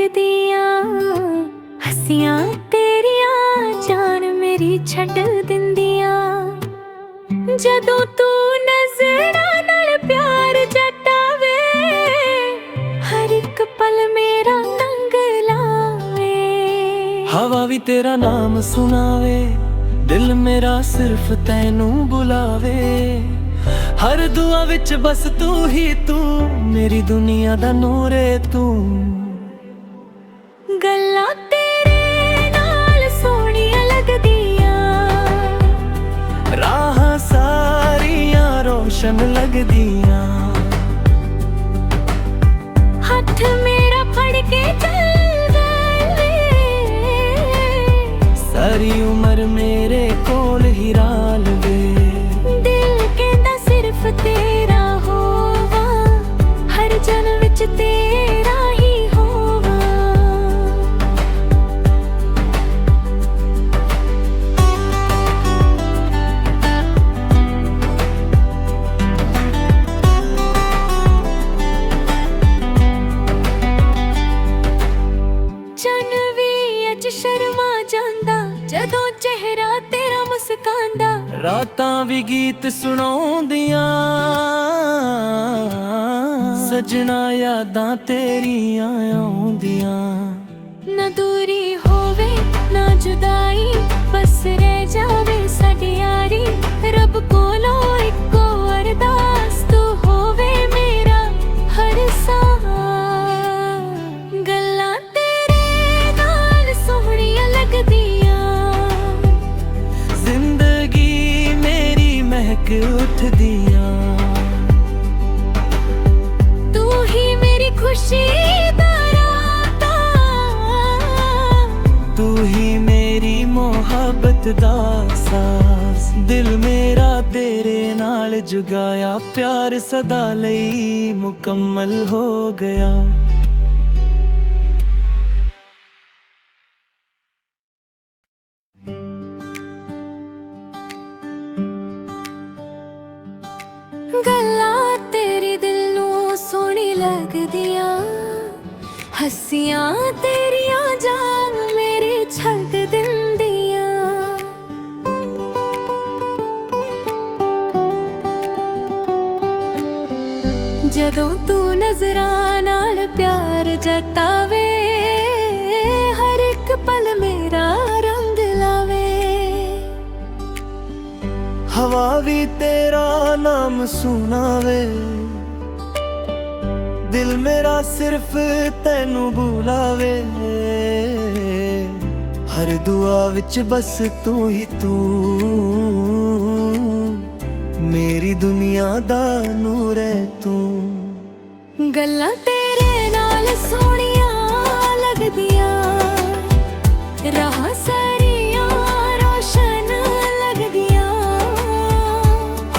लगदियां हस्सियां तेरियां जान मेरी छड्ड दिंदियां। जदों तू नज़रां नाल प्यार जतावे हर एक पल मेरा तंग लावे। हवा भी तेरा नाम सुनावे दिल मेरा सिर्फ तैनू बुलावे। हर दुआ विच बस तू ही तू मेरी दुनिया दा नूर है तू। गल्लां तेरे नाल सोहणियां लगदियां राहां सारियां रोशन लगदियां। हथ मेरा फड़ के चल वे सारी उम्र मेरे कोल ही राल वे। दिल कहंदा सिर्फ तेरा होवा हर जन्म विच तेरा ही होवा। चन भी अज शर्मा जांदा जदों चेहरा तेरा मुस्कांदा। रातां भी गीत सुनाउंदियां सजना यादां तेरियां आउंदियां। ना दूरी होवे ना जुदाई बस रह जावे साडी यारी। रब कोलों इक्को अरदास तू होवे मेरा हर साह। गल्लां तेरे नाल सोहणियां लगदियां जिंदगी मेरी महक उठदियां। तू ही मेरी खुशी दा राता तू ही मेरी मोहब्बत दा सास। दिल मेरा तेरे नाल जुगाया प्यार सदा लई मुकम्मल हो गया। गल्लां तेरी दिल नूं सोहणी लगदियां हस्सियां तेरियां जान मेरी छड्ड दिंदियां। जदों तू नज़रां नाल प्यार जतावे हर एक पल मेरा रंग लावे। हवा भी तेरा नाम सुनावे दिल मेरा सिर्फ तैनू बुलावे। हर दुआ विच बस तू ही तू मेरी दुनिया दा नूर है तू। गल्लां तेरे नाल सोहणियां लगदियां राहां सारियां रोशन लगदियां।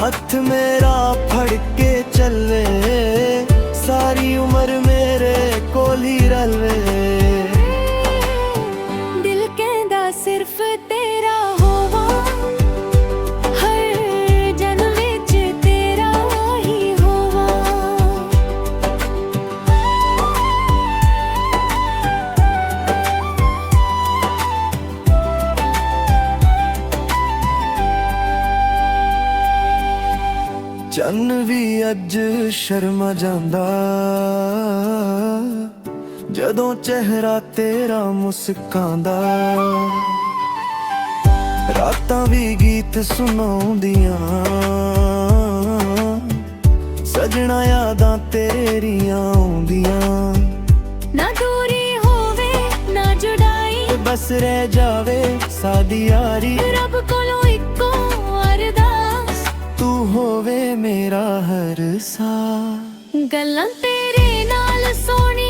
हथ मेरा फड़ के चलवे सारी उम्र मेरे कोल ही रलवे। दिल कहंदा सिर्फ तेरा होवा हर जन्म विच तेरा ही होवा। चन्न भी अज शर्मा जांदा जदों चेहरा तेरा मुस्कांदा। रातां भी गीत सुनाउंदियां सजना यादां तेरियां आउंदियां। ना दूरी होवे ना जुदाई बस रह जावे साडी यारी। रब कोलों इक्को अरदास तू होवे मेरा हर साह। गल्लां तेरे नाल सोहणी